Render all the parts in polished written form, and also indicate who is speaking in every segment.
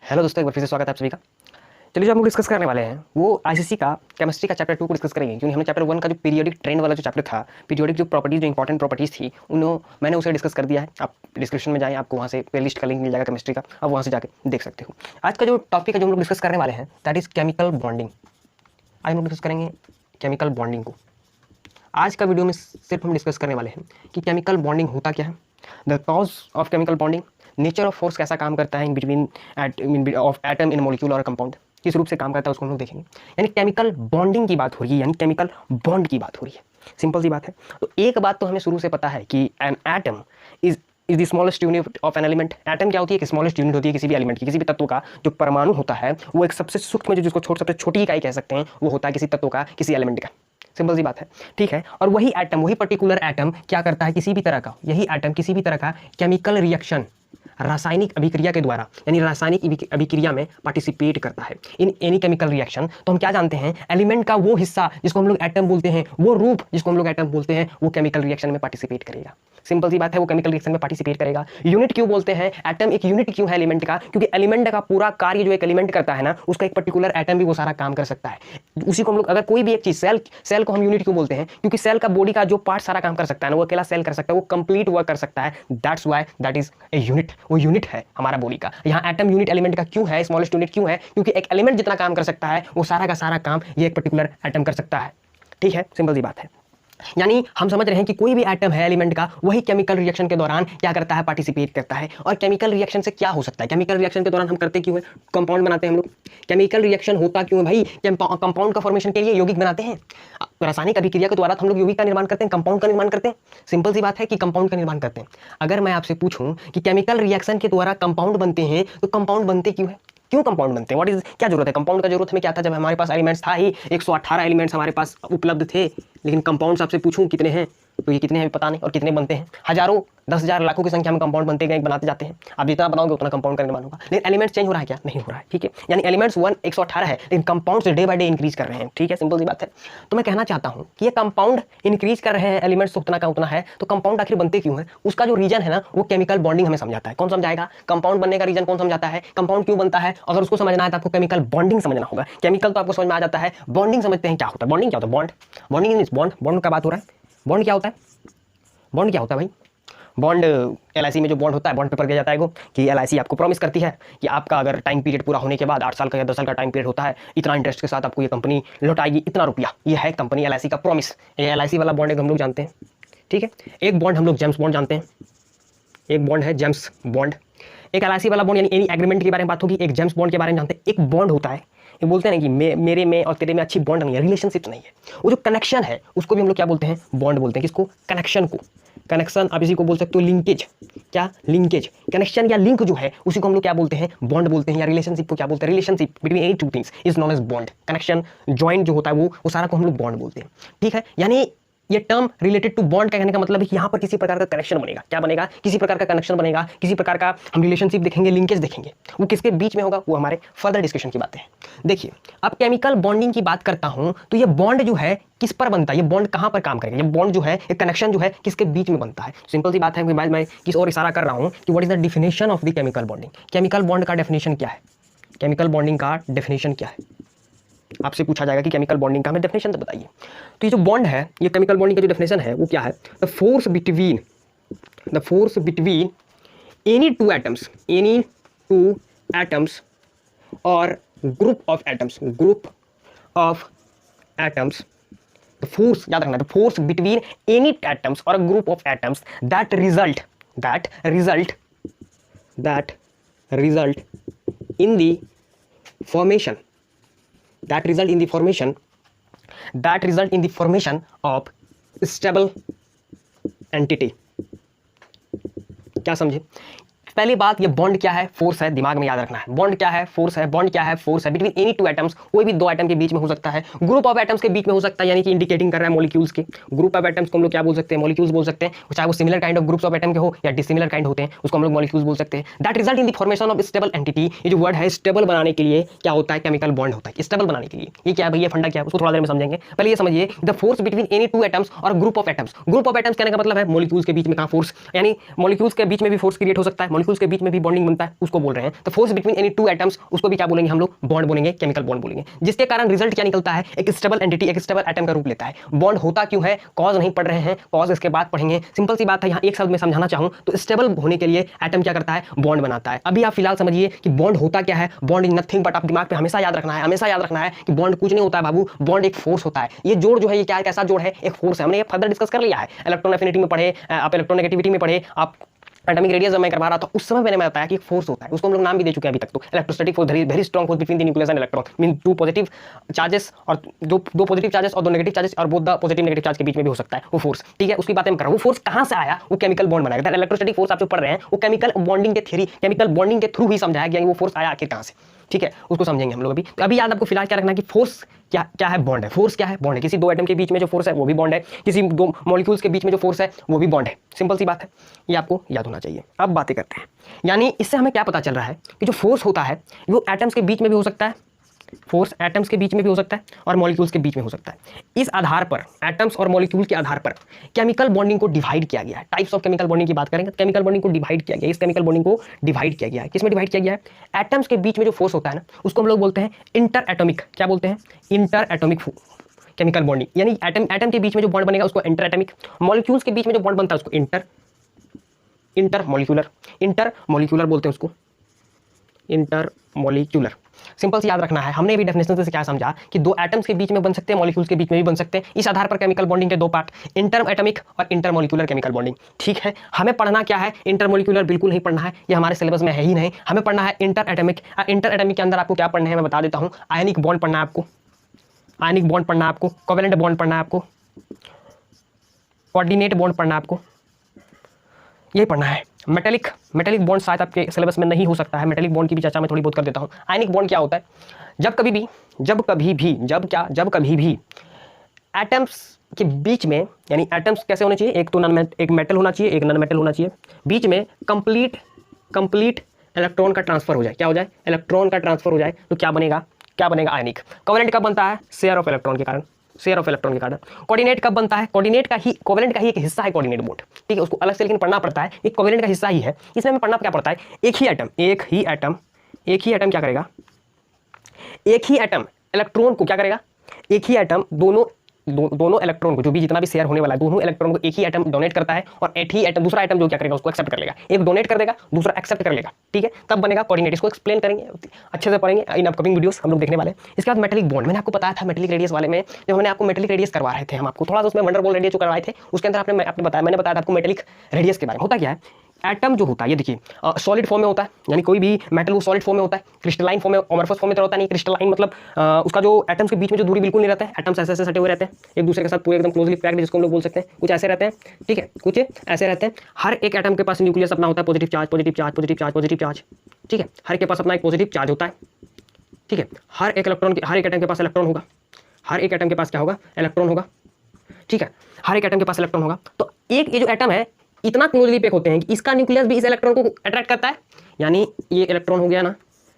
Speaker 1: Hello दोस्तों, एक बार फिर से स्वागत है आप सभी का। चलिए, जो हम लोग डिस्कस करने वाले हैं वो आईसीसी का केमिस्ट्री का चैप्टर 2 को डिस्कस करेंगे, क्योंकि हमने चैप्टर 1 का जो पीरियोडिक ट्रेंड वाला जो चैप्टर था, पीरियोडिक जो प्रॉपर्टीज, जो इंपॉर्टेंट प्रॉपर्टीज थी, मैंने उसे डिस्कस कर दिया है। आप डिस्क्रिप्शन में जाएं, आपको वहाँ से प्ले लिस्ट का लिंक मिल जाएगा केमिस्ट्री का, आप वहाँ से जाकर देख सकते हो। आज का जो टॉपिक है जो हम लोग डिस्कस करने वाले हैं, दैट इज केमिकल बॉन्डिंग। आज हम लोग डिस्कस करेंगे केमिकल बॉन्डिंग को। आज का वीडियो में सिर्फ हम डिस्कस करने वाले हैं कि केमिकल बॉन्डिंग होता क्या है, the cause of chemical bonding, nature of force कैसा काम करता है in between of atom in molecule और कंपाउंड, किस रूप से काम करता है उसको हम लोग देखेंगे। यानी केमिकल बॉन्डिंग की बात हो रही है, यानी केमिकल बॉन्ड की बात हो रही है। सिंपल सी बात है। तो एक बात तो हमें शुरू से पता है कि an atom is the smallest unit of an element. Atom क्या होती है? एक स्मॉलेस्ट यूनिट होती है किसी भी एलिमेंट की, किसी भी तत्व का जो परमाणु होता है वो एक सबसे सूक्ष्म, जो जिसको सबसे छोटी इकाई कह सकते हैं, वो होता है किसी तत्व का, किसी एलिमेंट का। सिंपल सी बात है, ठीक है। और वही एटम, वही पर्टिकुलर एटम क्या करता है, किसी भी तरह का, यही एटम किसी भी तरह का केमिकल रिएक्शन, रासायनिक अभिक्रिया के द्वारा, यानी रासायनिक अभिक्रिया में पार्टिसिपेट करता है इन एनी केमिकल रिएक्शन। तो हम क्या जानते हैं, एलिमेंट का वो हिस्सा जिसको हम लोग एटम बोलते हैं, वो रूप जिसको हम लोग एटम बोलते हैं, वो केमिकल रिएक्शन में पार्टिसिपेट करेगा। सिंपल सी बात है, वो केमिकल रिएक्शन में पार्टिसिपेट करेगा। यूनिट क्यों बोलते हैं, एटम एक यूनिट क्यों है एलिमेंट का? क्योंकि एलिमेंट का पूरा कार्य जो एक एलिमेंट करता है ना, उसका एक पर्टिकुलर एटम भी वो सारा काम कर सकता है। उसी को हम लोग, अगर कोई भी एक चीज, सेल को हम यूनिट क्यों बोलते हैं? क्योंकि सेल का बॉडी का जो पार्ट सारा काम कर सकता है ना, वो अकेला सेल कर सकता है, वो कंप्लीट वर्क कर सकता है। That's why that is a unit, वो यूनिट है हमारा बॉडी का। यहाँ एटम यूनिट एलिमेंट का क्यों है, स्मॉलेस्ट यूनिट क्यों है? क्योंकि एक एलिमेंट जितना काम कर सकता है, वो सारा का सारा काम ये एक पर्टिकुलर एटम कर सकता है। ठीक है, सिंपल सी बात है। यानी हम समझ रहे हैं कि कोई भी एटम है एलिमेंट का, वही केमिकल रिएक्शन के दौरान क्या करता है, पार्टिसिपेट करता है। और केमिकल रिएक्शन से क्या हो सकता है, केमिकल रिएक्शन के दौरान हम करते क्यों है, कंपाउंड बनाते हैं हम लोग। केमिकल रिएक्शन होता क्यों है भाई? कंपाउंड का फॉर्मेशन के लिए यौगिक बनाते हैं। रासायनिक अभिक्रिया के द्वारा हम लोग यौगिक का निर्माण करते हैं, कंपाउंड का निर्माण करते हैं। सिंपल सी बात है कि कंपाउंड का निर्माण करते हैं। अगर मैं आपसे पूछूं कि केमिकल रिएक्शन के द्वारा कंपाउंड बनते हैं, तो कंपाउंड बनते क्यों है, क्यों कंपाउंड बनते हैं? व्हाट इज, क्या जरूरत है कंपाउंड का? जरूरत हमें क्या था, जब हमारे पास एलिमेंट्स था ही 118 एलिमेंट्स हमारे पास उपलब्ध थे, लेकिन कंपाउंड्स आपसे पूछूं कितने हैं, तो ये कितने हैं पता नहीं, और कितने बनते हैं, हजारों, 10,000, लाखों की संख्या में कंपाउंड बनते गए, बनाते जाते हैं। आप जितना बनाओगे उतना कंपाउंड का निर्माण होगा। लेकिन एलिमेंट्स चेंज हो रहा है क्या? नहीं हो रहा है। ठीक है, यानी एलिमेंट्स 118 है, लेकिन compounds day by day increase कर रहे हैं। ठीक है, सिंपल सी बात है। तो मैं कहना चाहता हूं कि ये कंपाउंड इंक्रीज कर रहे हैं, एलिमेंट्स उतना का उतना है, तो कंपाउंड आखिर बनते क्यों है? उसका जो रीजन है ना, वो केमिकल बॉन्डिंग हमें समझाता है। कौन समझाएगा? कंपाउंड बनने का रीजन कौन समझाता है, कंपाउंड क्यों बनता है? अगर उसको समझना है तो आपको केमिकल बॉन्डिंग समझना होगा। केमिकल तो आपको समझ में आ जाता है, बॉन्डिंग समझते हैं क्या होता है। बॉन्डिंग क्या होता है? बॉन्डिंग मींस बॉन्ड का बात हो रहा है। बॉन्ड क्या होता है? बॉन्ड क्या होता है भाई? बॉन्ड, एलआईसी में जो बॉन्ड होता है, बॉन्ड पेपर दिया जाता है वो, कि एलआईसी आपको प्रॉमिस करती है कि आपका अगर टाइम पीरियड पूरा होने के बाद 8 साल का या 10 साल का टाइम पीरियड होता है, इतना इंटरेस्ट के साथ आपको ये कंपनी लौटाएगी, इतना रुपया। ये है कंपनी एलआईसी का प्रॉमिस। ये एलआईसी वाला बॉन्ड एक हम लोग जानते हैं। ठीक है, एक बॉन्ड हम लोग जेम्स बॉन्ड जानते हैं, एक बॉन्ड है जेम्स बॉन्ड। एक एलआईसी वाला बॉन्ड, यानी एनी एग्रीमेंट के बारे में बात होगी, एक जेम्स बॉन्ड के बारे में जानते हैं। एक बॉन्ड होता है, ये बोलते हैं ना कि मेरे में और तेरे में अच्छी बॉन्ड नहीं है, रिलेशनशिप नहीं है, वो जो कनेक्शन है उसको भी हम लोग क्या बोलते हैं, बॉन्ड बोलते हैं। किसको? कनेक्शन को। कनेक्शन आप इसी को बोल सकते हो लिंकेज। क्या? लिंकेज, कनेक्शन या लिंक जो है उसी को हम लोग क्या बोलते हैं, बॉन्ड बोलते हैं। या रिलेशनशिप को क्या बोलते हैं, relationship between any two things is known as bond. Connection, joint जो होता है वो सारा को हम लोग बॉन्ड बोलते हैं। ठीक है, यानी ये टर्म रिलेटेड टू बॉन्ड का कहने का मतलब है कि यहाँ पर किसी प्रकार का कनेक्शन बनेगा। क्या बनेगा? किसी प्रकार का कनेक्शन बनेगा, किसी प्रकार का हम रिलेशनशिप देखेंगे, लिंकेज देखेंगे। वो किसके बीच में होगा, वो हमारे फर्दर डिस्कशन की बातें हैं। देखिए, अब केमिकल बॉन्डिंग की बात करता हूं तो ये बॉन्ड जो है किस पर बनता है, ये बॉन्ड कहां पर काम करेगा, ये बॉन्ड जो है, ये कनेक्शन जो है किसके बीच में बनता है। सिंपल सी बात है, मैं किस और इशारा कर रहा हूं कि what is the definition of the chemical bonding. Chemical bond का डेफिनेशन क्या है, केमिकल बॉन्डिंग का डेफिनेशन क्या है? आपसे पूछा जाएगा कि केमिकल बॉन्डिंग का हमें डेफिनेशन तो बताइए। तो ये जो बॉन्ड है, ये केमिकल बॉन्डिंग का जो डेफिनेशन है वो क्या है, the force between any two atoms और group of atoms, the force, याद रखना, the force between any atoms और group of atoms that result in the formation of stable entity। क्या समझे? पहली बात, ये बॉन्ड क्या है, फोर्स है, दिमाग में याद रखना है। बॉन्ड क्या है, फोर्स है। बॉन्ड क्या है, फोर्स है बिटवीन एनी टू एटम्स, कोई भी दो एटम के बीच में हो सकता है, ग्रुप ऑफ एटम्स के बीच में हो सकता है, यानी कि इंडिकेटिंग कर रहा है मॉलिक्यूल्स के। ग्रुप ऑफ एटम्स को हम लोग क्या बोल सकते हैं, मॉलिक्यूल्स बोल सकते हैं, चाहे वो similar kind of groups of atom के हो या डिसिमिलर काइंड होते हैं, उसको हम लोग मॉलिक्यूल्स बोल सकते हैं। That result in the formation of stable entity. ये जो वर्ड है, स्टेबल बनाने के लिए क्या होता है, केमिकल बॉन्ड होता है। स्टेबल बनाने के लिए ये क्या है भैया, फंडा क्या है, उसको थोड़ा देर में समझेंगे। पहले ये समझिए, the force between any two atoms और group of atoms. Group of atoms कहने का मतलब है मॉलिक्यूल्स के बीच में कहां फोर्स, यानी मॉलिक्यूल्स के बीच में भी फोर्स क्रिएट हो सकता है, मॉलिक्यूल्स के बीच में भी बॉन्डिंग बनता है उसको बोल रहे हैं। तो force between any two atoms उसको भी क्या बोलेंगे हम लोग, बॉन्ड बोलेंगे, केमिकल बॉन्ड बोलेंगे, जिसके कारण रिजल्ट क्या निकलता है, एक स्टेबल एंटिटी, एक स्टेबल एटम का रूप लेता है। बॉन्ड होता क्यों है, कॉज नहीं पढ़ रहे हैं, कॉज इसके बाद पढ़ेंगे। सिंपल सी बात है, यहाँ एक शब्द में समझाना चाहूँ तो स्टेबल होने के लिए एटम क्या करता है, बॉन्ड बनाता है। अभी आप फिलहाल समझिए कि बॉन्ड होता क्या है, बॉन्ड इज नथिंग बट, आप दिमाग में हमेशा याद रखना है, हमेशा याद रखना है कि बॉन्ड कुछ नहीं होता है बाबू, बॉन्ड एक फोर्स होता है। ये जोड़ जो है ये क्या, कैसा जोड़ है, एक फोर्स है। हमने ये फर्दर डिस्कस कर लिया है, इलेक्ट्रॉन एफिनिटी में पढ़े, आप इलेक्ट्रॉन नेगेटिविटी में पढ़े, आप एटॉमिक रेडियस जब मैं करवा रहा था उस समय मैंने बताया कि एक फोर्स होता है, उसको हम लोग नाम भी दे चुके हैं अभी तक। तो electrostatic force, very strong force between the nucleus and electron, mean two positive charges और दो पॉजिटिव चार्जेस और दो नेगेटिव चार्जेस और both the positive negative charge के बीच में भी हो सकता है वो फोर्स। ठीक है, उसकी बातें मैं कर रहा हूँ। वो फोर्स कहाँ से आया, वो केमिकल बॉन्ड बनाएगा। इलेक्ट्रोस्टैटिक फोर्स आप जो पढ़ रहे हैं वो केमिकल बॉन्डिंग के थ्योरी, केमिकल बॉन्डिंग के थ्रू ही समझाया गया, वो फोर्स आया आखिर कहाँ से। ठीक है, उसको समझेंगे हम लोग अभी। तो अभी याद आपको फिलहाल क्या रखना कि फोर्स क्या क्या है, बॉन्ड है। फोर्स क्या है, बॉन्ड है। किसी दो एटम के बीच में जो फोर्स है वो भी बॉन्ड है, किसी दो मॉलिक्यूल्स के बीच में जो फोर्स है वो भी बॉन्ड है। सिंपल सी बात है, ये आपको याद होना चाहिए। अब बातें करते हैं, यानी इससे हमें क्या पता चल रहा है कि जो फोर्स होता है वो एटम्स के बीच में भी हो सकता है, फोर्स एटम्स के बीच में भी हो सकता है और मॉलिक्यूल्स के बीच में हो सकता है। इस आधार पर, एटम्स और मॉलिक्यूल के आधार पर केमिकल बॉन्डिंग को डिवाइड किया गया है। टाइप्स ऑफ केमिकल बॉन्डिंग की बात करेंगे, केमिकल बॉन्डिंग को डिवाइड किया गया है। इस केमिकल बॉन्डिंग को डिवाइड किया गया है, किसमें डिवाइड किया गया है, एटम्स के बीच में जो फोर्स होता है ना उसको हम लोग बोलते हैं इंटर एटॉमिक, क्या बोलते हैं, इंटर एटॉमिक केमिकल बॉन्डिंग। यानी एटम के बीच में जो बॉन्ड बनेगा उसको इंटर एटॉमिक, मॉलिक्यूल्स के बीच में जो बॉन्ड बनता है उसको इंटर मॉलिक्यूलर बोलते हैं, उसको इंटर मॉलिक्यूलर। सिंपल से याद रखना है, हमने भी डेफिनेशन से क्या समझा कि दो एटम्स के बीच में बन सकते हैं, मॉलिक्यूल्स के बीच में भी बन सकते हैं। इस आधार पर केमिकल बॉन्डिंग के दो पार्ट, इंटर एटॉमिक और इंटर मॉलिक्यूलर केमिकल बॉन्डिंग। ठीक है, हमें पढ़ना क्या है, इंटर मॉलिक्यूलर बिल्कुल नहीं पढ़ना है, ये हमारे सिलेबस में है ही नहीं। हमें पढ़ना है इंटर एटॉमिक। इंटर एटॉमिक के अंदर आपको क्या पढ़ना है मैं बता देता हूँ। आयनिक बॉन्ड पढ़ना है आपको, आयनिक बॉन्ड पढ़ना है आपको, कोवेलेंट बॉन्ड पढ़ना है आपको, कोऑर्डिनेट बॉन्ड पढ़ना है आपको, ये पढ़ना है। मेटेलिक बॉन्ड शायद आपके सिलेबस में नहीं हो सकता है, मेटेलिक बॉन्ड की भी चर्चा मैं थोड़ी बहुत कर देता हूँ। आयनिक बॉन्ड क्या होता है, जब कभी भी एटम्स के बीच में, यानी एटम्स कैसे होने चाहिए, एक मेटल होना चाहिए, एक नॉन मेटल होना चाहिए, बीच में कंप्लीट इलेक्ट्रॉन का ट्रांसफर हो जाए, क्या हो जाए, इलेक्ट्रॉन का ट्रांसफर हो जाए, तो क्या बनेगा आयनिक। कोवेलेंट कब बनता है, शेयर ऑफ इलेक्ट्रॉन के कारण, कोऑर्डिनेट कब बनता है, कोवेलेंट का ही एक हिस्सा है कोऑर्डिनेट बॉन्ड। ठीक है, उसको अलग से लेकिन पढ़ना पड़ता है, एक कोवेलेंट का हिस्सा ही है। इसमें हमें पढ़ना क्या पड़ता है, एक ही एटम क्या करेगा, एक ही एटम इलेक्ट्रॉन को क्या करेगा, एक ही एटम दोनों इलेक्ट्रॉन को, जो भी जितना भी शेयर होने वाला है, दोनों इलेक्ट्रॉन को एक ही एटम डोनेट करता है और एक ही एटम, दूसरा एटम जो क्या करेगा उसको एक्सेप्ट कर लेगा। एक डोनेट कर देगा, दूसरा एक्सेप्ट कर लेगा। ठीक है, तब बनेगा कोऑर्डिनेट। इसको एक्सप्लेन करेंगे, अच्छे से पढ़ेंगे इन अपकमिंग वीडियोस हम लोग देखने वाले हैं। इसके बाद मेटेलिक बॉन्ड, मैंने आपको बताया था मेटेलिक रेडियस वाले में, जब हमने आपको मेटेलिक रेडियस करवा रहे थे, हम आपको थोड़ा सा उसमें वंडरबॉल रेडियस जो करवाए थे उसके अंदर मैंने बताया था आपको मेटेलिक रेडियस के बारे में। होता क्या है, एटम जो होता है, ये देखिए सॉलिड फॉर्म में होता है, यानी कोई भी मेटल वो सॉलिड फॉर्म में होता है, क्रिस्टलाइन फॉर्म में, अमरफस फॉर्म में तो होता नहीं। क्रिस्टलाइन मतलब उसका जो एटम्स के बीच में जो दूरी बिल्कुल नहीं रहता है, एटम्स ऐसे सटे हुए रहते हैं एक दूसरे के साथ, पूरे एकदम क्लोजली पैक्ड, जिसको हम लोग बोल सकते हैं, कुछ ऐसे रहते हैं। ठीक है, कुछ ऐसे रहते हैं। हर एक एटम के पास न्यूक्लियस अपना होता है, पॉजिटिव चार्ज। ठीक है, हर एक के पास अपना एक पॉजिटिव चार्ज होता है। ठीक है, हर एक एटम के पास इलेक्ट्रॉन होगा, हर एक एटम के पास क्या होगा, इलेक्ट्रॉन होगा। ठीक है, हर एक एटम के पास इलेक्ट्रॉन होगा। तो एक ये जो एटम है इतना क्लोजली पैक होते हैं कि इसका न्यूक्लियस भी इस इलेक्ट्रॉन को अट्रैक्ट करता है। यानी ये इलेक्ट्रॉन हो गया ना,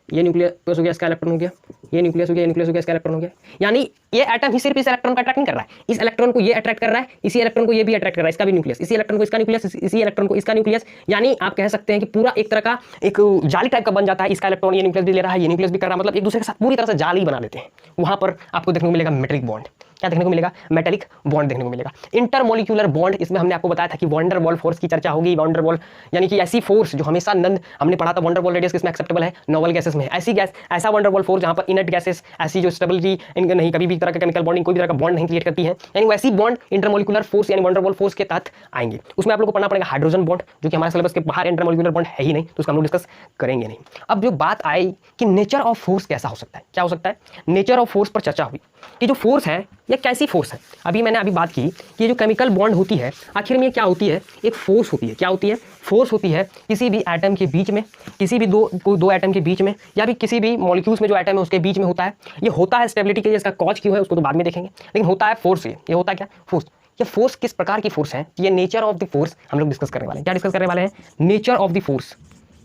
Speaker 1: ये न्यूक्लियस हो गया, इसका इलेक्ट्रॉन हो गया, ये न्यूक्लियस हो गया, इसका इलेक्ट्रॉन हो गया। यानी ये एटम ही सिर्फ इस इलेक्ट्रॉन को अट्रैक्ट नहीं कर रहा है, इस इलेक्ट्रॉन को ये अट्रैक्ट कर रहा है, इसी इलेक्ट्रॉन को ये भी अट्रैक्ट कर रहा है, इसका भी न्यूक्लियस, इसी इलेक्ट्रॉन को इसका न्यूक्लियस, इसी इलेक्ट्रॉन को इसका न्यूक्लियस। यानी आप कह सकते हैं कि पूरा एक तरह का एक जाली टाइप का बन जाता है। इसका इलेक्ट्रॉन ये न्यूक्लियस भी ले रहा है, ये न्यूक्लियस भी कर रहा है, मतलब एक दूसरे के साथ पूरी तरह से जाली बना देते हैं। वहां पर आपको देखने को मिलेगा मेटेलिक बॉन्ड। क्या देखने को मिलेगा, मेटेलिक बॉन्ड देखने को मिलेगा। इंटरमॉलिक्यूलर बॉन्ड, इसमें हमने आपको बताया था कि वंडरवॉल फोर्स की चर्चा होगी। वंडरवॉल यानी कि ऐसी फोर्स जो हमेशा हमने पढ़ा था, वंडरवॉल रेडियस किसमें एक्सेप्टेबल है, नोवल गैसेस में। ऐसा वंडरवॉल फोर्स जहां पर इनर्ट गैसेस, ऐसी जो स्टेबिलिटी इनका नहीं, कभी भी तरह का केमिकल बॉन्डिंग, कोई भी तरह का बॉन्ड नहीं क्रिएट करती है, यानी वैसी बॉन्ड इंटरमॉलिक्यूलर फोर्स यानी वंडरवॉल फोर्स के तहत आएंगे। उसमें आप लोग को पढ़ना पड़ेगा हाइड्रोजन बॉन्ड, जो कि हमारे सिलेबस के बाहर इंटरमॉलिक्यूलर बॉन्ड है ही नहीं, तो उसका हम लोग डिस्कस करेंगे नहीं। अब जो बात आई कि नेचर ऑफ फोर्स कैसा हो सकता है, क्या हो सकता है, नेचर ऑफ फोर्स पर चर्चा हुई कि जो फोर्स है ये कैसी फोर्स है। मैंने बात की कि जो केमिकल बॉन्ड होती है आखिर में क्या होती है, एक फोर्स होती है। क्या होती है, फोर्स होती है किसी भी एटम के बीच में, किसी भी दो एटम के बीच में, या भी किसी भी मॉलिक्यूल्स में जो एटम है उसके बीच में होता है। ये होता है स्टेबिलिटी के लिए, इसका कॉज क्यों है उसको तो बाद में देखेंगे, लेकिन होता है फोर्स। ये होता है क्या, फोर्स। ये फोर्स किस प्रकार की फोर्स है, ये नेचर ऑफ द फोर्स हम लोग डिस्कस करने वाले हैं। क्या डिस्कस करने वाले हैं, nature of the force.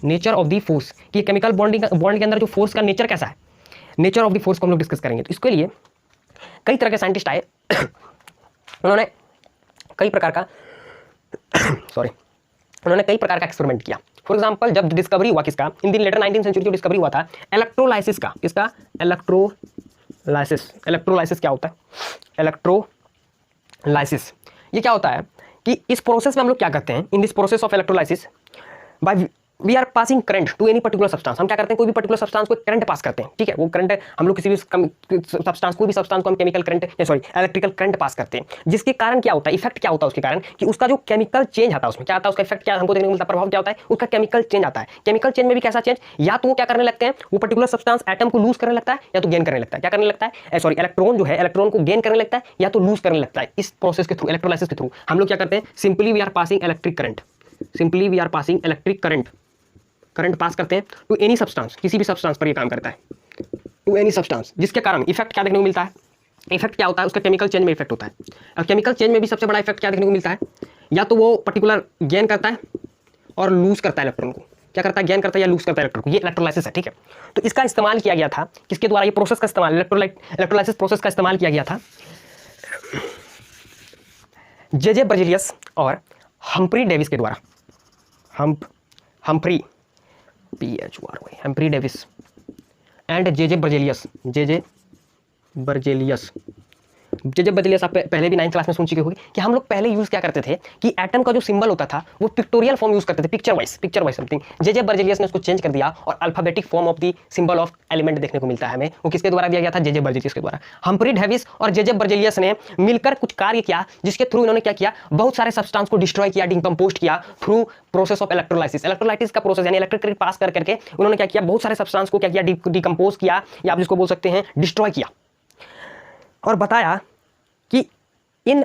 Speaker 1: Nature of the force कि केमिकल बॉन्ड के अंदर जो फोर्स का नेचर कैसा है, नेचर ऑफ द फोर्स को हम लोग डिस्कस करेंगे। तो इसके लिए कई तरह के साइंटिस्ट आए उन्होंने कई प्रकार का एक्सपेरिमेंट किया फॉर एग्जाम्पल जब डिस्कवरी हुआ किसका, in the later 19th century जो डिस्कवरी हुआ था इलेक्ट्रोलाइसिस का, किसका, इलेक्ट्रोलाइसिस क्या होता है, इलेक्ट्रोलाइसिस ये क्या होता है कि इस प्रोसेस में हम लोग क्या करते हैं, in this process of electrolysis by we are passing current to any particular substance, हम क्या करते हैं कोई भी पर्टिकुलर सब्सटेंस को करंट पास करते हैं, ठीक है, वो करंट हम लोग किसी भी सब्सटेंस कोई भी सब्सटेंस को हम chemical current electrical current pass करते हैं, जिसके कारण क्या होता है, इफेक्ट क्या होता है उसके कारण कि उसका जो केमिकल चेंज आता है उसमें क्या आता है, उसका इफेक्ट क्या हमको देखने को मिलता है, प्रभाव क्या होता है, उसका केमिकल चेंज आता है। केमिकल चेंज में भी कैसा चेंज, या तो वो क्या करने लगते हैं, वो पर्टिकुलर सब्सटेंस एटम को लूज करने लगता है या तो गेन करने लगता है, क्या करने लगता है, सॉरी इलेक्ट्रॉन जो है इलेक्ट्रॉन को गेन करने लगता है या तो लूज करने लगता है। इस प्रोसेस के थ्रू, इलेक्ट्रोलाइसिस के थ्रू हम लोग क्या करते हैं, simply we are passing electric current, simply we are passing electric current pass करते हैं टू एनी सब्सटेंस, किसी भी सब्सटेंस पर ये काम करता है, टू एनी सब्सटेंस, जिसके कारण इफेक्ट क्या देखने को मिलता है, इफेक्ट क्या होता है, उसका केमिकल चेंज में इफेक्ट होता है। और केमिकल चेंज में भी सबसे बड़ा इफेक्ट क्या देखने को मिलता है, या तो वो पर्टिकुलर गेन करता है और लूज करता है इलेक्ट्रॉन को, क्या करता है, गेन करता है या लूज करता है इलेक्ट्रॉन को, ये इलेक्ट्रोलाइसिस है, ठीक है। तो इसका इस्तेमाल किया गया था किसके द्वारा, ये प्रोसेस का इस्तेमाल, इलेक्ट्रोलाइसिस प्रोसेस का इस्तेमाल किया गया था जे बर्जेलियस और हम्फ्री डेविस के द्वारा, Humphry Davis and J Berzelius आप पहले भी 9th क्लास में सुन चुके होंगे कि हम लोग पहले यूज क्या करते थे कि एटम का जो सिंबल होता था वो पिक्टोरियल फॉर्म यूज करते थे, पिक्चर वाइज समथिंग। जे बर्जेलियस ने उसको चेंज कर दिया और alphabetic form of the symbol of element देखने को मिलता है हमें, वो किसके द्वारा दिया गया था, जे बर्जेलियस के द्वारा। हम्फ्री डेविस और जे बर्जेलियस ने मिलकर कुछ कार्य किया जिसके थ्रू इन्होंने क्या किया, बहुत सारे सब्सटेंस को डिस्ट्रॉय किया, डिकम्पोज किया through process of electrolysis. Electrolysis का प्रोसेस यानी इलेक्ट्रिक करंट पास करके उन्होंने क्या किया, बहुत सारे सब्सटेंस को क्या किया, डिकम्पोज किया, या आप जिसको बोल सकते हैं डिस्ट्रॉय किया, और बताया कि इन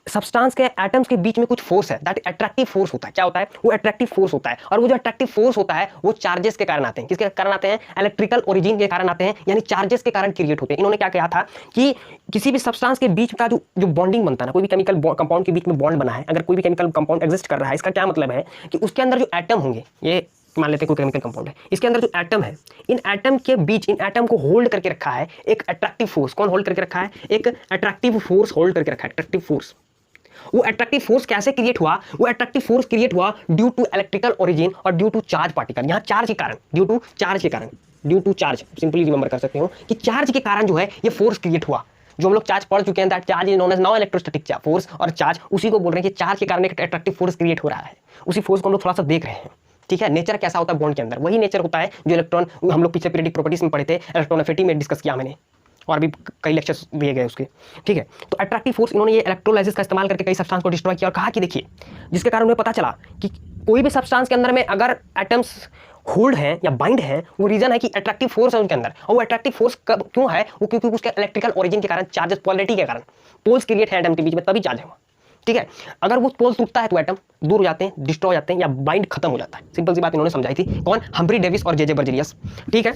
Speaker 1: सब्सटेंस के एटम्स के बीच में कुछ फोर्स है, दैट अट्रैक्टिव फोर्स होता है। क्या होता है, वो अट्रैक्टिव फोर्स होता है, और वो जो अट्रैक्टिव फोर्स होता है वो चार्जेस के कारण आते हैं। किसके कारण आते हैं, इलेक्ट्रिकल ओरिजिन के कारण आते हैं, यानी चार्जेस के कारण क्रिएट होते हैं। इन्होंने क्या कहा था कि किसी भी सब्सटेंस के बीच का जो बॉन्डिंग बनता है ना, कोई भी केमिकल कंपाउंड के बीच में बॉन्ड बना है, अगर कोई भी केमिकल कंपाउंड एग्जिस्ट कर रहा है, इसका क्या मतलब है कि उसके अंदर जो एटम होंगे, ये मान लेते हैं कोई केमिकल कंपाउंड है, इसके अंदर जो एटम है, इन एटम के बीच इन एटम को होल्ड करके रखा है एक अट्रैक्टिव फोर्स। कौन होल्ड करके रखा है, एक अट्रैक्टिव फोर्स होल्ड करके रखा है, अट्रैक्टिव फोर्स। वो अट्रैक्टिव फोर्स कैसे क्रिएट हुआ, वो अट्रैक्टिव फोर्स क्रिएट हुआ ड्यू टू इलेक्ट्रिकल ओरिजिन और ड्यू टू चार्ज पार्टिकल। यहां चार्ज के कारण, due to charge, simply remember कर सकते हो कि चार्ज के कारण जो है ये फोर्स क्रिएट हुआ। जो हम लोग चार्ज पढ़ चुके हैं, that charge is known as non electrostatic force, और चार्ज उसी को बोल रहे हैं कि चार्ज के कारण एक अट्रैक्टिव फोर्स क्रिएट हो रहा है। उसी फोर्स को हम लोग थोड़ा सा देख रहे हैं, ठीक है। नेचर कैसा होता है बॉन्ड के अंदर, वही नेचर होता है जो इलेक्ट्रॉन, हम लोग पीछे पीरियडिक प्रॉपर्टीज में पढ़े थे, इलेक्ट्रॉनिफिटी में डिस्कस किया मैंने, और भी कई लेक्चर्स दिए गए उसके, ठीक है। तो अट्रैक्टिव फोर्स इन्होंने ये इलेक्ट्रोलाइसिस का इस्तेमाल करके कई सब्सटेंस को डिस्ट्रॉय किया, और कहा कि देखिए, जिसके कारण उन्हें पता चला कि कोई भी सब्सटेंस के अंदर में अगर एटम्स होल्ड हैं या बाइंड हैं, वो रीजन है कि अट्रैक्टिव फोर्स है उनके अंदर। और वो अट्रैक्टिव फोर्स कब क्यों है, वो क्योंकि उसके इलेक्ट्रिकल ओरिजिन के कारण, चार्जेस पोलैरिटी के कारण, पोल्स क्रिएट है एटम के बीच में, तभी चार्ज है, ठीक है। अगर वो पोल टूटता है तो एटम दूर हो जाते हैं, डिस्ट्रॉय हो जाते हैं, या बाइंड खत्म हो जाता है। सिंपल सी बात इन्होंने समझाई थी, कौन, हम्फ्री डेविस और जे बर्जेलियस, ठीक है।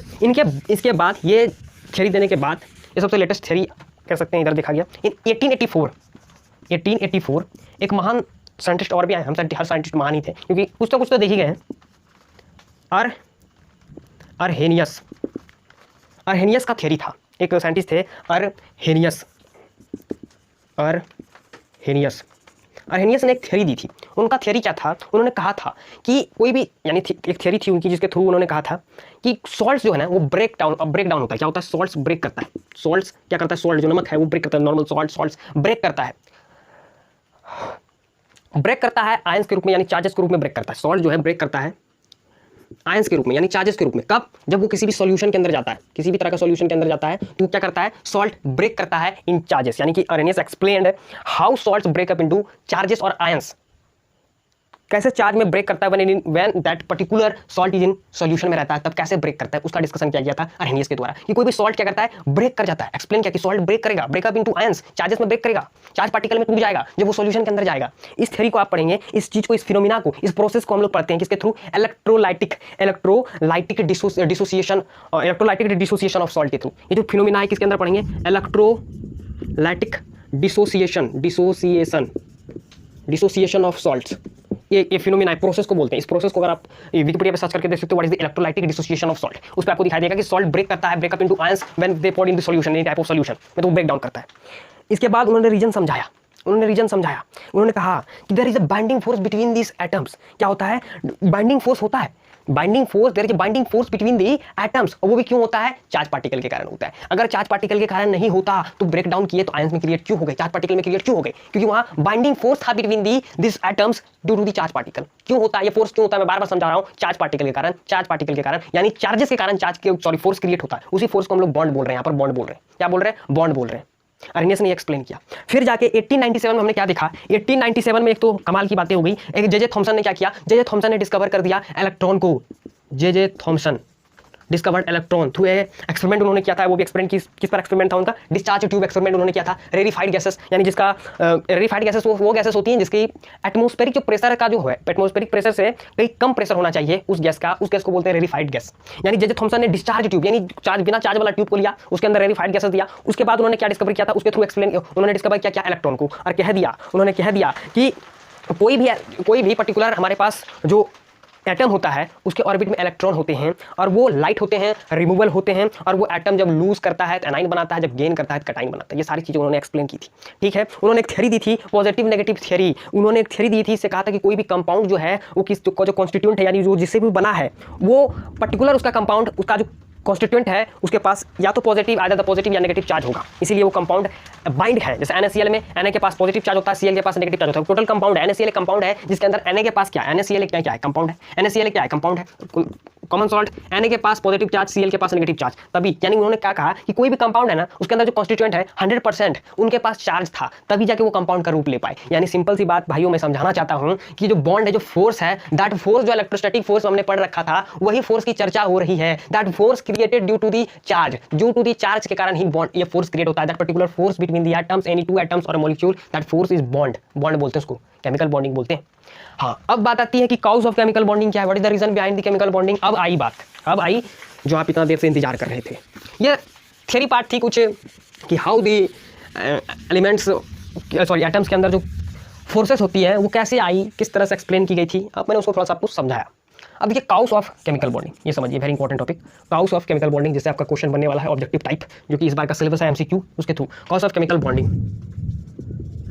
Speaker 1: इसके बाद ये थ्योरी देने के बाद, ये सबसे लेटेस्ट थ्योरी कह सकते हैं, इधर देखा गया इन 1884 एक महान साइंटिस्ट और भी आए, हम हर साइंटिस्ट महान ही थे क्योंकि कुछ तो देख ही गए हैं। अर्हेनियस का थ्योरी था, एक साइंटिस्ट थे अर्हेनियस ने एक थ्योरी दी थी। उनका थ्योरी क्या था, उन्होंने कहा था कि कोई भी, यानी एक थ्योरी थी उनकी जिसके थ्रू उन्होंने कहा था कि सॉल्ट्स जो है ना वो ब्रेक डाउन होता है। क्या होता है, सॉल्ट्स ब्रेक करता है। सॉल्ट्स क्या करता है, सॉल्ट जो नमक है वो ब्रेक करता है, नॉर्मल सॉल्ट्स ब्रेक करता है आयंस के रूप में, यानी चार्जेस के रूप में ब्रेक करता है। सॉल्ट जो है ब्रेक करता है आयंस के रूप में, यानी चार्जेस के रूप में। कब, जब वो किसी भी सॉल्यूशन के अंदर जाता है, किसी भी तरह का सॉल्यूशन के अंदर जाता है, तो क्या करता है, सॉल्ट ब्रेक करता है इन चार्जेस। यानी कि Arrhenius explained how salts break up into charges और आयंस, कैसे चार्ज में ब्रेक करता है when that particular salt is in solution में रहता है, तब कैसे ब्रेक करता है, उसका डिस्कशन किया गया था अर्हेनियस के द्वारा। कि कोई भी सॉल्ट क्या करता है, ब्रेक कर जाता है। एक्सप्लेन किया कि सॉल्ट ब्रेक करेगा, ब्रेकअप इनटू आयंस, चार्जेस में ब्रेक करेगा, चार्ज पार्टिकल में टूट जाएगा जब वो सॉल्यूशन के अंदर जाएगा। इस थ्योरी को आप पढ़ेंगे, इस चीज को, इस फिनोमिना को, इस प्रोसेस को हम लोग पढ़ते हैं किसके through, electrolytic dissociation of salt के थ्रू। ये जो फिनोमिना है किसके अंदर पढ़ेंगे, इलेक्ट्रोलाइटिक डिसोसिएशन ऑफ सॉल्ट्स। ये फिनोमिना प्रोसेस को बोलते हैं। इस प्रोसेस को अगर आप विकिपीडिया पे सर्च करके देख सकते हो, what is the electrolytic dissociation of salt, उस पर आपको दिखाई देगा कि सॉल्ट ब्रेक करता है, breakup into ions when they poured in the solution, any type of solution में, तो ब्रेक डाउन करता है। इसके बाद उन्होंने रीजन समझाया उन्होंने रीजन समझाया। उन्होंने कहा कि there is a binding force between these atoms. क्या होता है? बाइंडिंग फोर्स होता है, binding force, there is a binding force between the atoms. और वो भी क्यों होता है? चार्ज पार्टिकल के कारण होता है। अगर चार्ज पार्टिकल के कारण नहीं होता तो ब्रेक डाउन किए तो आयंस में क्रिएट क्यों हो गए, चार्ज पार्टिकल में क्रिएट क्यों हो गए? क्योंकि वहां बाइंडिंग फोर्स था between the this atoms due to the charge particle. क्यों होता है ये फोर्स, क्यों होता है? मैं बार बार समझा रहा हूं, चार्ज पार्टिकल के कारण, चार्ज पार्टिकल के कारण, यानी चार्जेस के कारण चार्ज के सॉरी फोर्स क्रिएट होता है। उसी फोर्स को हम लोग बॉन्ड बोल रहे हैं, यहां पर बॉन्ड बोल रहे हैं। क्या बोल रहे हैं? बॉन्ड बोल रहे हैं। अर्नियस ने एक्सप्लेन किया। फिर जाके 1897 में हमने क्या देखा? 1897 में एक तो कमाल की बातें हो गई। एक जे थॉमसन ने क्या किया? जे थॉमसन ने डिस्कवर कर दिया इलेक्ट्रॉन को। J Thomson discovered electron through experiment उन्होंने किया था। वो भी एक्सपेरिमेंट किस पर एक्सपेरिमेंट था उनका? डिस्चार्ज ट्यूब एक्सपेरिमेंट उन्होंने किया था। रेरिफाइड गैसेस, यानी जिसका रेरिफाइड गैसेस वो गैसेस होती हैं जिसकी एटमॉस्फेरिक जो प्रेशर का जो है, एटमॉस्फेरिक प्रेशर से कहीं कम प्रेशर होना चाहिए उस गैस का, उस गैस को बोलते हैं रेरिफाइड गैस। यानी जे थॉमसन ने डिस्चार्ज ट्यूब यानी चार्ज बिना चार्ज वाला ट्यूब को लिया, उसके अंदर रेरिफाइड गैसेस दिया। उसके बाद उन्होंने क्या डिस्कवर किया था? उसके थ्रू एक्सप्लेन उन्होंने डिस्कवर किया क्या? इलेक्ट्रॉन को। और कह दिया, उन्होंने कह दिया कि कोई भी पर्टिकुलर हमारे पास जो एटम होता है उसके ऑर्बिट में इलेक्ट्रॉन होते हैं और वो लाइट होते हैं, रिमूवल होते हैं, और वो एटम जब लूज करता है तो एनाइन बनाता है, जब गेन करता है तो कैटाइन बनाता है। ये सारी चीजें उन्होंने एक्सप्लेन की थी। ठीक है, उन्होंने एक थ्योरी दी थी, पॉजिटिव नेगेटिव थ्योरी। उन्होंने एक थ्योरी दी थी, इससे कहा था कि कोई भी कंपाउंड जो है वो जो कॉन्स्टिट्यूएंट है, यानी जो जिससे भी बना है, वो पर्टिकुलर उसका कंपाउंड, उसका जो कॉन्स्टिट्यूएंट है उसके पास या तो पॉजिटिव, आइदर पॉजिटिव या नेगेटिव चार्ज होगा। इसीलिए वो कंपाउंड बाइंड है। जैसे NaCl में Na के पास पॉजिटिव चार्ज होता है, Cl के पास नेगेटिव चार्ज होता है। टोटल कंपाउंड है NaCl, कंपाउंड है जिसके अंदर Na के पास क्या है? NaCl क्या है? कंपाउंड है। NaCl क्या है? कंपाउंड है, कॉमन सॉल्ट। Na के पास पॉजिटिव चार्ज, Cl के पास नेगेटिव चार्ज। तभी यानी उन्होंने क्या कहा कि कोई भी कंपाउंड है ना, उसके अंदर जो कॉन्स्टिट्यूएंट है 100% उनके पास चार्ज था, तभी जाके वो कंपाउंड का रूप ले पाए। यानी सिंपल सी बात भाइयों मैं समझाना चाहता हूं कि जो बॉन्ड है, जो फोर्स है, दैट फोर्स जो इलेक्ट्रोस्टैटिक फोर्स हमने पढ़ रखा था, वही फोर्स की चर्चा हो रही है। That force created due to the charge, due to the charge के कारण ही बॉन्ड, ये फोर्स क्रिएट होता है। That particular force between the atoms, any two atoms और molecule, that force is bond. Bond बोलते हैं उसको, केमिकल बॉन्डिंग बोलते हैं। हाँ, अब बात आती है कि काउज ऑफ केमिकल बॉन्डिंग क्या है, what is the reason behind the chemical bonding. अब आई बात, अब आई जो आप इतना देर से इंतजार कर रहे थे। ये थ्योरी पार्ट थी कुछ कि how the elements, sorry atoms के अंदर जो फोर्सेस होती है वो कैसे आई, किस तरह से एक्सप्लेन की गई थी। अब मैंने उसको थोड़ा सा आपको समझाया। अब देखिए काउस ऑफ केमिकल बॉन्डिंग, ये समझिए, very important topic. Cows of chemical bonding, जैसे आपका क्वेश्चन बनने वाला है ऑब्जेक्टिव टाइप, जो कि इस बार का सिलेबस है एमसीक्यू, उसके through cows of chemical bonding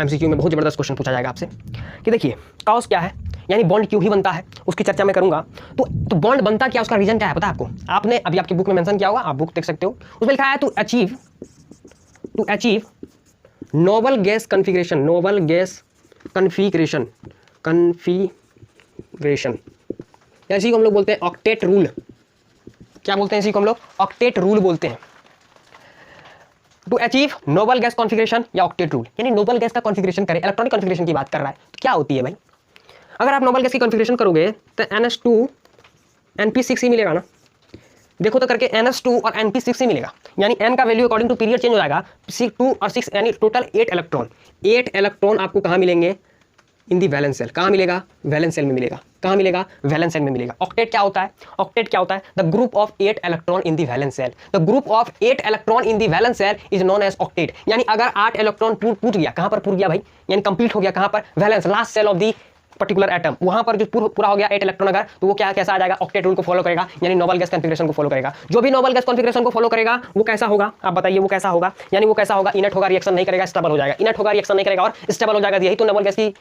Speaker 1: MCQ में बहुत जबरदस्त क्वेश्चन पूछा जाएगा आपसे कि देखिए काउस क्या है, यानी बॉन्ड क्यों ही बनता है, उसकी चर्चा मैं करूंगा। तो बॉन्ड बनता क्या, उसका रीजन क्या है पता है आपको? आपने अभी आपकी बुक में मेंशन किया होगा, आप बुक देख सकते हो, उसमें लिखा है to achieve noble gas configuration, noble gas configuration इसी को हम लोग बोलते हैं ऑक्टेट रूल। क्या बोलते हैं इसी को हम लोग? ऑक्टेट रूल बोलते हैं। To achieve noble gas configuration या ऑक्टेट रूल, यानी नोबल गैस का कॉन्फ़िगरेशन करें, इलेक्ट्रॉनिक कॉन्फ़िगरेशन की बात कर रहा है। तो क्या होती है भाई, अगर आप नोबल गैस की कॉन्फ़िगरेशन करोगे तो NH2 NP6 ही मिलेगा ना। देखो तो करके NH2 और NP6 ही मिलेगा, यानी N का value according to period change हो जाएगा। 2 और 6 यानी टोटल 8 इलेक्ट्रॉन आपको कहाँ मिलेंगे? इन दी वैलेंस सेल। कहाँ मिलेगा? वैलेंस सेल में मिलेगा। कहाँ मिलेगा? वैलेंस सेल में मिलेगा। ऑक्टेट क्या होता है? ऑक्टेट क्या होता है? The group of 8 electron in the valence shell. The group of 8 electron in the valence shell is known as octet. यानी अगर 8 इलेक्ट्रॉन टूट गया, कहाँ पर टूट गया भाई? यानी कंप्लीट हो गया कहाँ पर? Valence, last shell of the particular atom, वहां पर जो पूरा हो गया 8 इलेक्ट्रॉन अगर, तो वो क्या कैसा आ जाएगा? ऑक्टेट रूल को फॉलो करेगा, यानी नोबल गैस कॉन्फ़िगरेशन को फॉलो करेगा। जो भी नोबल गैस कॉन्फ़िगरेशन को फॉलो करेगा वो कैसा होगा? आप बताइए वो कैसा होगा? यानी वो कैसा होगा? इनर्ट होगा, रिएक्शन नहीं करेगा, स्टेबल हो जाएगा। इनर्ट होगा, रिएक्शन नहीं करेगा और स्टेबल हो जाएगा। यही तो नोबल गैस की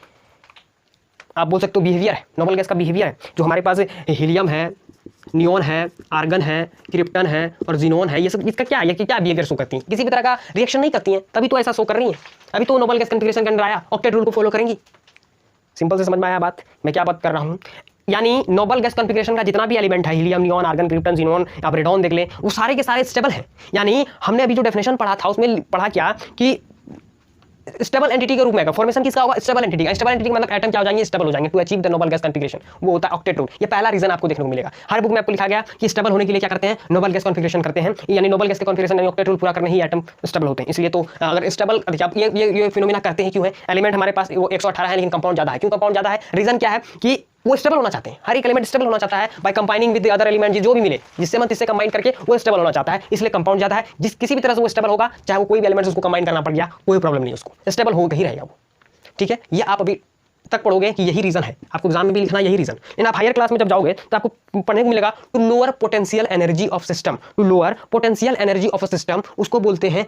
Speaker 1: आप बोल सकते हो बिहेवियर है, नोबल गैस का बिहेवियर है। जो हमारे पास हीलियम है, नियॉन है, आर्गन है, क्रिप्टन है और जीनोन है, ये सब इसका क्या है, क्या बिहेवियर शो करती हैं? किसी भी तरह का रिएक्शन नहीं करती हैं, तभी तो ऐसा शो कर रही हैं। अभी तो नोबल गैस कॉन्फ़िगरेशन के अंदर आया, ऑक्टेट रूल को फॉलो करेंगी। सिंपल से समझ में आया बात, मैं क्या बात कर रहा हूँ? यानी नोबल गैस कॉन्फ़िगरेशन का जितना भी एलिमेंट है, helium, neon, argon, krypton, xenon, आप रेडॉन देख लें, वो सारे के सारे स्टेबल हैं। यानी हमने अभी जो डेफिनेशन पढ़ा था उसमें पढ़ा क्या कि स्टेबल एंटिटी के रूप में फॉर्मेशन किसका होगा? स्टेबल एंटिटी का। स्टेबल एंटिटी मतलब एटम क्या हो जाएंगे? स्टेबल हो जाएंगे। To achieve the noble gas configuration, वो होता है ऑक्टेट रूल। ये पहला रीजन आपको देखने को मिलेगा। हर बुक में आपको लिखा गया कि स्टेबल होने के लिए क्या करते हैं? नोबल गैस कॉन्फ़िगरेशन करते हैं, यानी नोबल गैस के कॉन्फ़िगरेशन यानी ऑक्टेट रूल पूरा करने ही एटम स्टेबल होते हैं। इसलिए तो अगर स्टेबल ये फिनोमेना करते हैं क्यों है? एलिमेंट हमारे पास वो 118 है लेकिन कंपाउंड ज्यादा है। क्यों कंपाउंड ज्यादा है? रीजन क्या है कि वो स्टेबल होना चाहते हैं। हर एक एलिमेंट स्टेबल होना चाहता है by combining with the other element, जो भी मिले जिससे मन तिससे कंबाइन करके वो स्टेबल होना चाहता है, इसलिए कंपाउंड ज्यादा है। जिस किसी भी तरह से वो स्टेबल होगा, चाहे वो कोई भी एलिमेंट उसको कंबाइन करना पड़ गया, कोई प्रॉब्लम नहीं, उसको स्टेबल होगा ही रहेगा वो। ठीक है, ये आप अभी तक पढ़ोगे कि यही रीजन है, आपको एग्जाम में भी लिखना यही रीजन। लेकिन आप हायर क्लास में जब जाओगे तो आपको पढ़ने को मिलेगा to lower potential energy of system. To lower potential energy of a system, उसको बोलते हैं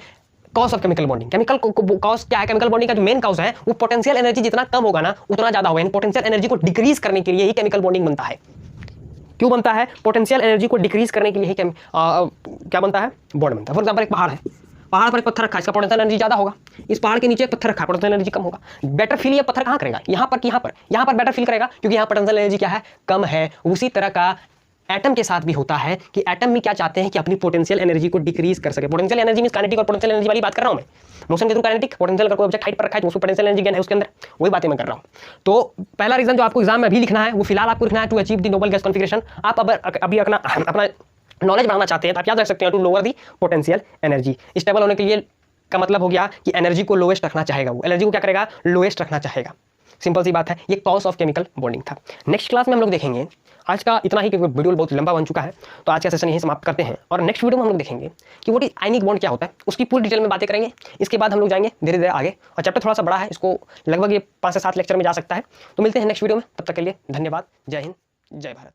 Speaker 1: cause of chemical bonding. Chemical cause क्या है? केमिकल बॉन्डिंग का जो मेन कॉज है वो पोटेंशियल एनर्जी जितना कम होगा ना उतना ज्यादा होगा। पोटेंशियल एनर्जी को डिक्रीज करने के लिए ही केमिकल बॉन्डिंग बनता है। क्यों बनता है? पोटेंशियल एनर्जी को डिक्रीज करने के लिए ही क्या बनता है? बॉन्ड बनता है। फॉर एग्जाम्पल एक पहाड़ है, पहाड़ पर एक पत्थर रखा है, इसका पोटेंशियल एनर्जी ज्यादा होगा। इस पहाड़ के नीचे एक पत्थर रखा है, पोटेंशियल एनर्जी कम होगा। बेटर फील ये पत्थर कहाँ करेगा? यहाँ पर कि यहाँ पर? यहाँ पर बेटर फील करेगा क्योंकि यहाँ पोटेंशियल एनर्जी क्या है? कम है। उसी तरह का एटम के साथ भी होता है कि एटम में क्या चाहते हैं कि अपनी पोटेंशियल एनर्जी को डिक्रीज कर सके। पोटेंशियल एनर्जी मींस काइनेटिक और पोटेंशियल एनर्जी वाली बात कर रहा हूं मैं। मोशन के थ्रू काइनेटिक, पोटेंशियल का कोई ऑब्जेक्ट हाइट पर रखा है तो उसको पोटेंशियल एनर्जी गेन है उसके अंदर, वही बातें मैं कर रहा हूं। तो पहला रीजन जो आपको एग्जाम में अभी लिखना है वो फिलहाल आपको लिखना है to achieve the noble gas configuration. आप अभी अपना नॉलेज बढ़ाना चाहते हैं तो आप याद रख सकते हैं to lower the potential energy. Stable होने के लिए का मतलब हो गया कि एनर्जी को लोएस्ट रखना चाहेगा, वो एनर्जी को क्या करेगा? लोएस्ट रखना चाहेगा। सिंपल सी बात है, ये कॉज ऑफ केमिकल बॉन्डिंग था। नेक्स्ट क्लास में हम लोग देखेंगे, आज का इतना ही क्योंकि वीडियो बहुत लंबा बन चुका है, तो आज का सेशन यही समाप्त करते हैं। और नेक्स्ट वीडियो में हम लोग देखेंगे कि व्हाट इज आयनिक बॉन्ड क्या होता है, उसकी पूरी डिटेल में बातें करेंगे। इसके बाद हम लोग जाएंगे धीरे धीरे आगे, और चैप्टर थोड़ा सा बड़ा है, इसको लगभग ये 5 से 7 लेक्चर में जा सकता है। तो मिलते हैं नेक्स्ट वीडियो में, तब तक के लिए धन्यवाद। जय हिंद, जय भारत।